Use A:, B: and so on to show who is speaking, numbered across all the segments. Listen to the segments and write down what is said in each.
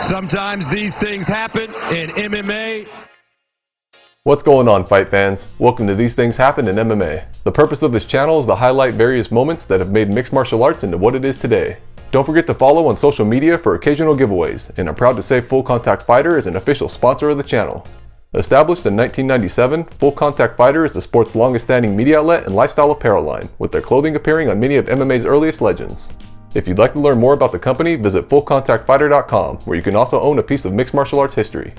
A: Sometimes these things happen in MMA.
B: What's going on, fight fans? Welcome to These Things Happen in MMA. The purpose of this channel is to highlight various moments that have made mixed martial arts into what it is today. Don't forget to follow on social media for occasional giveaways, and I'm proud to say Full Contact Fighter is an official sponsor of the channel. Established in 1997, Full Contact Fighter is the sport's longest-standing media outlet and lifestyle apparel line, with their clothing appearing on many of MMA's earliest legends. If you'd like to learn more about the company, visit fullcontactfighter.com, where you can also own a piece of mixed martial arts history.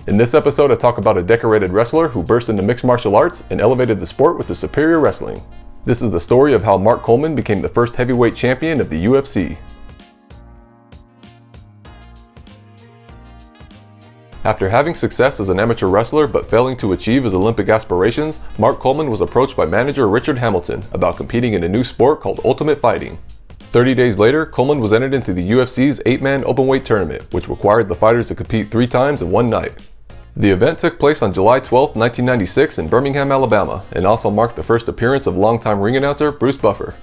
B: In this episode, I talk about a decorated wrestler who burst into mixed martial arts and elevated the sport with his superior wrestling. This is the story of how Mark Coleman became the first heavyweight champion of the UFC. After having success as an amateur wrestler but failing to achieve his Olympic aspirations, Mark Coleman was approached by manager Richard Hamilton about competing in a new sport called Ultimate Fighting. 30 days later, Coleman was entered into the UFC's 8-man openweight tournament, which required the fighters to compete 3 times in one night. The event took place on July 12, 1996 in Birmingham, Alabama, and also marked the first appearance of longtime ring announcer Bruce Buffer.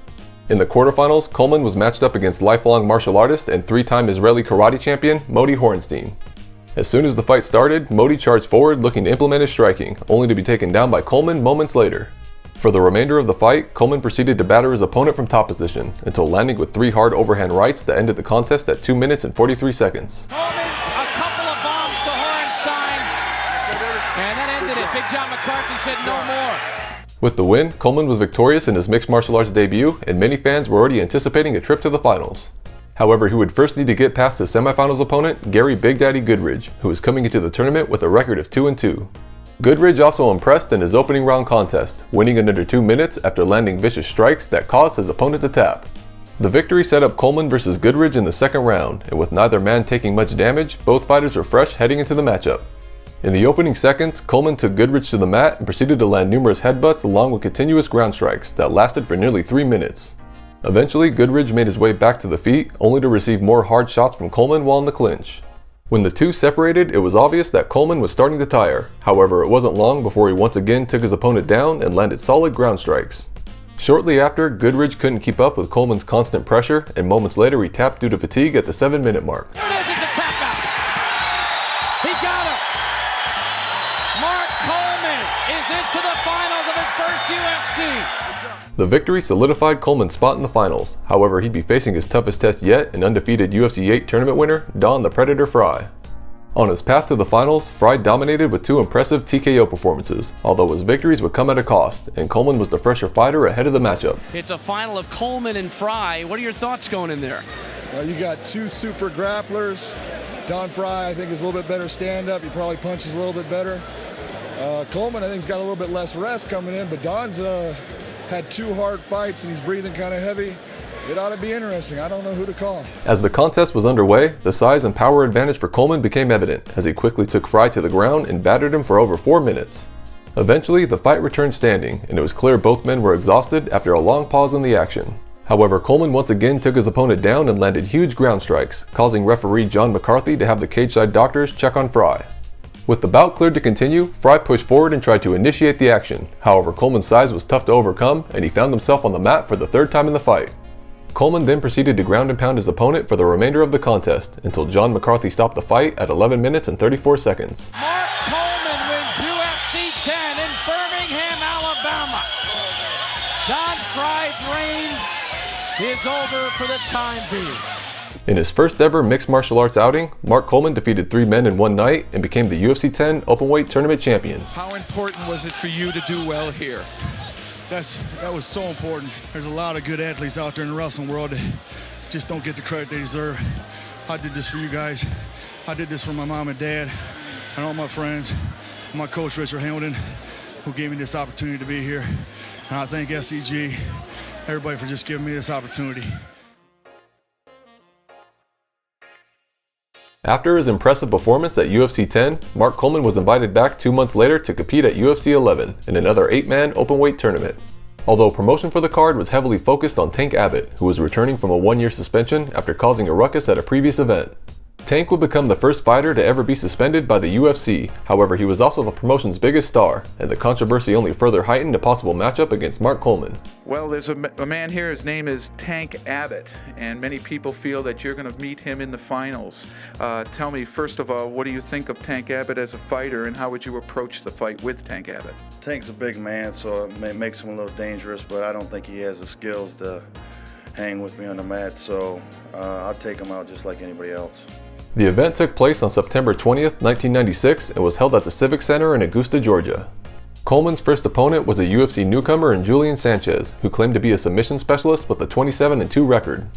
B: In the quarterfinals, Coleman was matched up against lifelong martial artist and 3-time Israeli karate champion Moti Horenstein. As soon as the fight started, Moti charged forward looking to implement his striking, only to be taken down by Coleman moments later. For the remainder of the fight, Coleman proceeded to batter his opponent from top position, until landing with 3 hard overhand rights that ended the contest at 2 minutes and 43 seconds.
C: Coleman, a couple of bombs to Horenstein, and that ended it. Big John McCarthy said no more.
B: With the win, Coleman was victorious in his mixed martial arts debut, and many fans were already anticipating a trip to the finals. However, he would first need to get past his semifinals opponent, Gary Big Daddy Goodridge, who was coming into the tournament with a record of 2-2. Goodridge also impressed in his opening round contest, winning in under 2 minutes after landing vicious strikes that caused his opponent to tap. The victory set up Coleman versus Goodridge in the second round, and with neither man taking much damage, both fighters were fresh heading into the matchup. In the opening seconds, Coleman took Goodridge to the mat and proceeded to land numerous headbutts along with continuous ground strikes that lasted for nearly 3 minutes. Eventually, Goodridge made his way back to the feet, only to receive more hard shots from Coleman while in the clinch. When the two separated, it was obvious that Coleman was starting to tire. However, it wasn't long before he once again took his opponent down and landed solid ground strikes. Shortly after, Goodridge couldn't keep up with Coleman's constant pressure, and moments later he tapped due to fatigue at the 7-minute mark.
C: There it is, it's a tap out. He got him. Mark Coleman is into the finals of his first UFC.
B: The victory solidified Coleman's spot in the finals. However, he'd be facing his toughest test yet, an undefeated UFC 8 tournament winner, Don the Predator Fry. On his path to the finals, Fry dominated with 2 impressive TKO performances, although his victories would come at a cost, and Coleman was the fresher fighter ahead of the matchup.
C: It's a final of Coleman and Fry. What are your thoughts going in there?
D: You got 2 super grapplers. Don Fry, I think, is a little bit better stand-up. He probably punches a little bit better. Coleman, I think, has got a little bit less rest coming in, but Don's had 2 hard fights and he's breathing kind of heavy. It ought to be interesting. I don't know who to call.
B: As the contest was underway, the size and power advantage for Coleman became evident as he quickly took Fry to the ground and battered him for over 4 minutes. Eventually, the fight returned standing, and it was clear both men were exhausted after a long pause in the action. However, Coleman once again took his opponent down and landed huge ground strikes, causing referee John McCarthy to have the cage-side doctors check on Fry. With the bout cleared to continue, Fry pushed forward and tried to initiate the action. However, Coleman's size was tough to overcome, and he found himself on the mat for the 3rd time in the fight. Coleman then proceeded to ground and pound his opponent for the remainder of the contest, until John McCarthy stopped the fight at 11 minutes and 34 seconds.
C: Mark Coleman wins UFC 10 in Birmingham, Alabama. Don Fry's reign is over for the time being.
B: In his first ever mixed martial arts outing, Mark Coleman defeated 3 men in one night and became the UFC 10 openweight tournament champion.
E: How important was it for you to do well here?
D: That was so important. There's a lot of good athletes out there in the wrestling world that just don't get the credit they deserve. I did this for you guys. I did this for my mom and dad and all my friends, and my coach Richard Hamilton, who gave me this opportunity to be here. And I thank SEG, everybody, for just giving me this opportunity.
B: After his impressive performance at UFC 10, Mark Coleman was invited back 2 months later to compete at UFC 11 in another 8-man openweight tournament. Although promotion for the card was heavily focused on Tank Abbott, who was returning from a 1-year suspension after causing a ruckus at a previous event. Tank would become the first fighter to ever be suspended by the UFC, however he was also the promotion's biggest star, and the controversy only further heightened a possible matchup against Mark Coleman.
E: Well, there's a man here, his name is Tank Abbott, and many people feel that you're going to meet him in the finals. Tell me, first of all, what do you think of Tank Abbott as a fighter, and how would you approach the fight with Tank Abbott?
D: Tank's a big man, so it makes him a little dangerous, but I don't think he has the skills to hang with me on the mat, so I'll take him out just like anybody else.
B: The event took place on September 20th, 1996 and was held at the Civic Center in Augusta, Georgia. Coleman's first opponent was a UFC newcomer in Julian Sanchez, who claimed to be a submission specialist with a 27-2 record.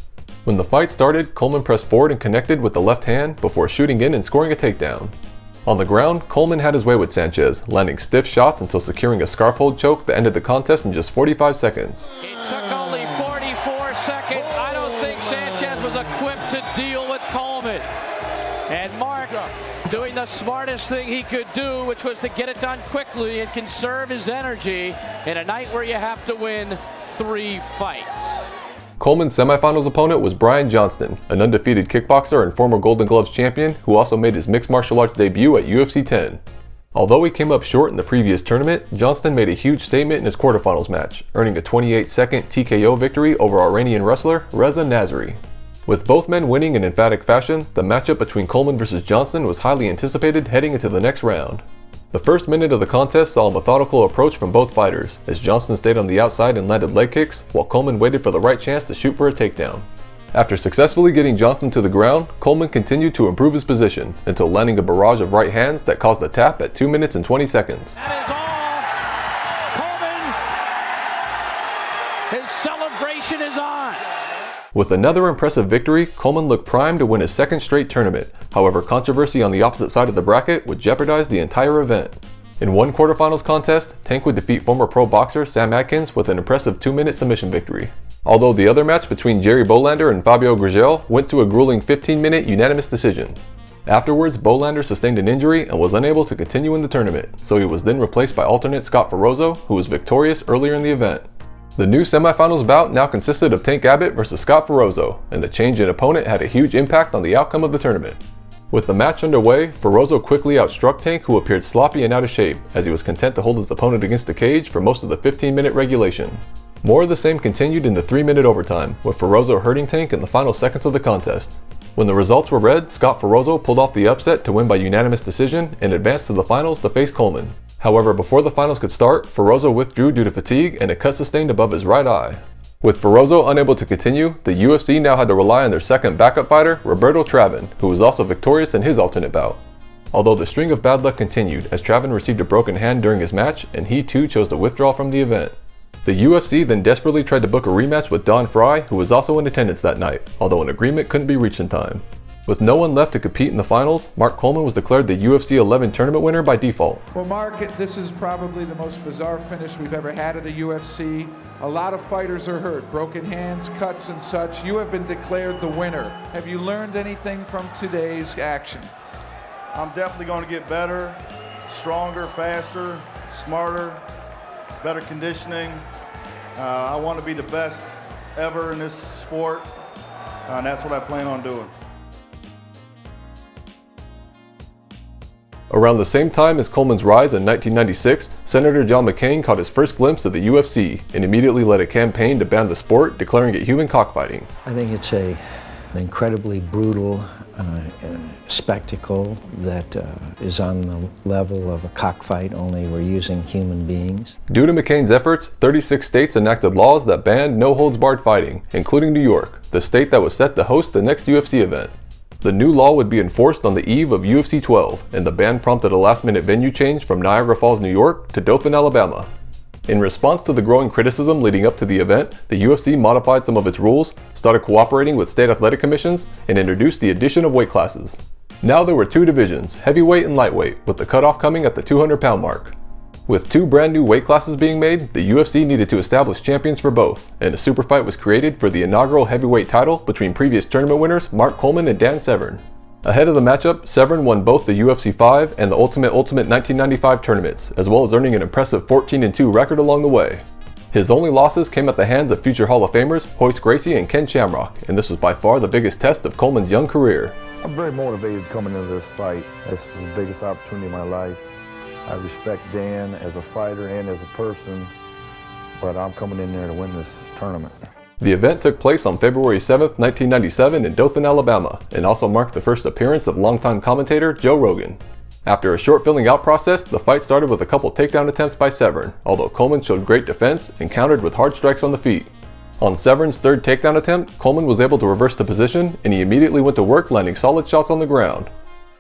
B: When the fight started, Coleman pressed forward and connected with the left hand before shooting in and scoring a takedown. On the ground, Coleman had his way with Sanchez, landing stiff shots until securing a scarf hold choke that ended the contest in just 45 seconds.
C: It took only 44 seconds. I don't think Sanchez was equipped to deal with Coleman. And Mark doing the smartest thing he could do, which was to get it done quickly and conserve his energy in a night where you have to win 3 fights.
B: Coleman's semifinals opponent was Brian Johnston, an undefeated kickboxer and former Golden Gloves champion who also made his mixed martial arts debut at UFC 10. Although he came up short in the previous tournament, Johnston made a huge statement in his quarterfinals match, earning a 28-second TKO victory over Iranian wrestler Reza Nasri. With both men winning in emphatic fashion, the matchup between Coleman vs. Johnston was highly anticipated heading into the next round. The first minute of the contest saw a methodical approach from both fighters, as Johnston stayed on the outside and landed leg kicks, while Coleman waited for the right chance to shoot for a takedown. After successfully getting Johnston to the ground, Coleman continued to improve his position, until landing a barrage of right hands that caused a tap at 2 minutes and 20 seconds.
C: That is all. Coleman, his celebration is on.
B: With another impressive victory, Coleman looked primed to win his second straight tournament. However, controversy on the opposite side of the bracket would jeopardize the entire event. In one quarterfinals contest, Tank would defeat former pro boxer Sam Adkins with an impressive 2-minute submission victory. Although the other match between Jerry Bolander and Fabio Grigel went to a grueling 15-minute unanimous decision. Afterwards, Bolander sustained an injury and was unable to continue in the tournament, so he was then replaced by alternate Scott Ferrozzo, who was victorious earlier in the event. The new semifinals bout now consisted of Tank Abbott vs. Scott Ferrozzo, and the change in opponent had a huge impact on the outcome of the tournament. With the match underway, Ferrozzo quickly outstruck Tank, who appeared sloppy and out of shape, as he was content to hold his opponent against the cage for most of the 15-minute regulation. More of the same continued in the 3-minute overtime, with Ferrozzo hurting Tank in the final seconds of the contest. When the results were read, Scott Ferrozzo pulled off the upset to win by unanimous decision and advanced to the finals to face Coleman. However, before the finals could start, Ferrozzo withdrew due to fatigue and a cut sustained above his right eye. With Ferrozzo unable to continue, the UFC now had to rely on their second backup fighter, Roberto Travin, who was also victorious in his alternate bout. Although the string of bad luck continued, as Travin received a broken hand during his match, and he too chose to withdraw from the event. The UFC then desperately tried to book a rematch with Don Frye, who was also in attendance that night, although an agreement couldn't be reached in time. With no one left to compete in the finals, Mark Coleman was declared the UFC 11 tournament winner by default.
F: Well, Mark, this is probably the most bizarre finish we've ever had at a UFC. A lot of fighters are hurt, broken hands, cuts and such. You have been declared the winner. Have you learned anything from today's action?
D: I'm definitely going to get better, stronger, faster, smarter, better conditioning. I want to be the best ever in this sport, and that's what I plan on doing.
B: Around the same time as Coleman's rise in 1996, Senator John McCain caught his first glimpse of the UFC and immediately led a campaign to ban the sport, declaring it human cockfighting.
G: I think it's an incredibly brutal spectacle that is on the level of a cockfight, only we're using human beings.
B: Due to McCain's efforts, 36 states enacted laws that banned no-holds-barred fighting, including New York, the state that was set to host the next UFC event. The new law would be enforced on the eve of UFC 12, and the ban prompted a last-minute venue change from Niagara Falls, New York to Dothan, Alabama. In response to the growing criticism leading up to the event, the UFC modified some of its rules, started cooperating with state athletic commissions, and introduced the addition of weight classes. Now there were 2 divisions, heavyweight and lightweight, with the cutoff coming at the 200-pound mark. With 2 brand new weight classes being made, the UFC needed to establish champions for both, and a super fight was created for the inaugural heavyweight title between previous tournament winners Mark Coleman and Dan Severn. Ahead of the matchup, Severn won both the UFC 5 and the Ultimate 1995 tournaments, as well as earning an impressive 14-2 record along the way. His only losses came at the hands of future Hall of Famers Hoist Gracie and Ken Shamrock, and this was by far the biggest test of Coleman's young career.
H: I'm very motivated coming into this fight. This is the biggest opportunity of my life. I respect Dan as a fighter and as a person, but I'm coming in there to win this tournament.
B: The event took place on February 7, 1997 in Dothan, Alabama, and also marked the first appearance of longtime commentator Joe Rogan. After a short filling out process, the fight started with a couple takedown attempts by Severn, although Coleman showed great defense and countered with hard strikes on the feet. On Severn's third takedown attempt, Coleman was able to reverse the position, and he immediately went to work landing solid shots on the ground.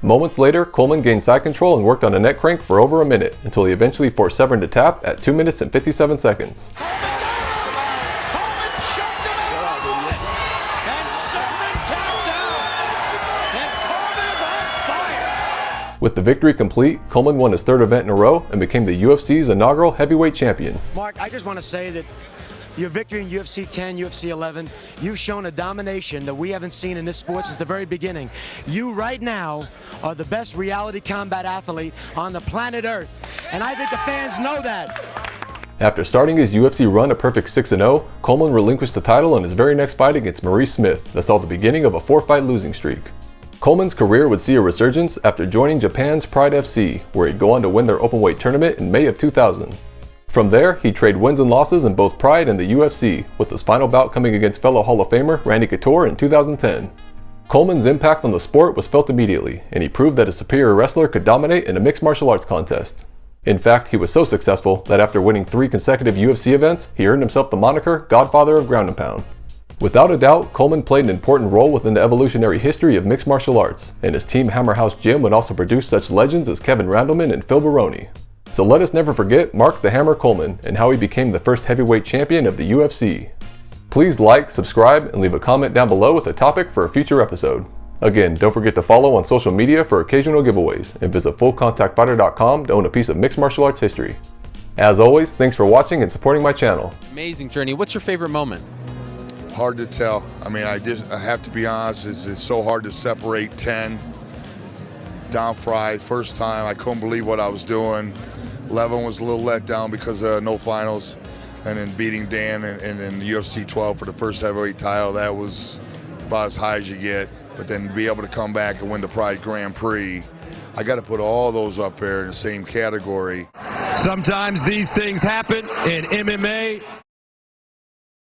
B: Moments later, Coleman gained side control and worked on a neck crank for over a minute, until he eventually forced Severn to tap at 2 minutes and 57 seconds. With the victory complete, Coleman won his third event in a row and became the UFC's inaugural heavyweight champion.
I: Mark, I just want to say that your victory in UFC 10, UFC 11, you've shown a domination that we haven't seen in this sport since the very beginning. You right now are the best reality combat athlete on the planet Earth, and I think the fans know that.
B: After starting his UFC run a perfect 6-0, Coleman relinquished the title in his very next fight against Maurice Smith that saw the beginning of a 4-fight losing streak. Coleman's career would see a resurgence after joining Japan's Pride FC, where he'd go on to win their openweight tournament in May of 2000. From there, he'd trade wins and losses in both Pride and the UFC, with his final bout coming against fellow Hall of Famer Randy Couture in 2010. Coleman's impact on the sport was felt immediately, and he proved that a superior wrestler could dominate in a mixed martial arts contest. In fact, he was so successful that after winning 3 consecutive UFC events, he earned himself the moniker Godfather of Ground and Pound. Without a doubt, Coleman played an important role within the evolutionary history of mixed martial arts, and his team Hammer House Gym would also produce such legends as Keven Randleman and Phil Baroni. So let us never forget Mark the Hammer Coleman and how he became the first heavyweight champion of the UFC. Please like, subscribe, and leave a comment down below with a topic for a future episode. Again, don't forget to follow on social media for occasional giveaways, and visit fullcontactfighter.com to own a piece of mixed martial arts history. As always, thanks for watching and supporting my channel.
J: Amazing journey. What's your favorite moment?
K: Hard to tell. I mean, I have to be honest, it's so hard to separate 10. Down fried, first time, I couldn't believe what I was doing. 11 was a little let down because of no finals. And then beating Dan in UFC 12 for the first heavyweight title, that was about as high as you get. But then to be able to come back and win the Pride Grand Prix, I got to put all those up there in the same category.
A: Sometimes these things happen in MMA.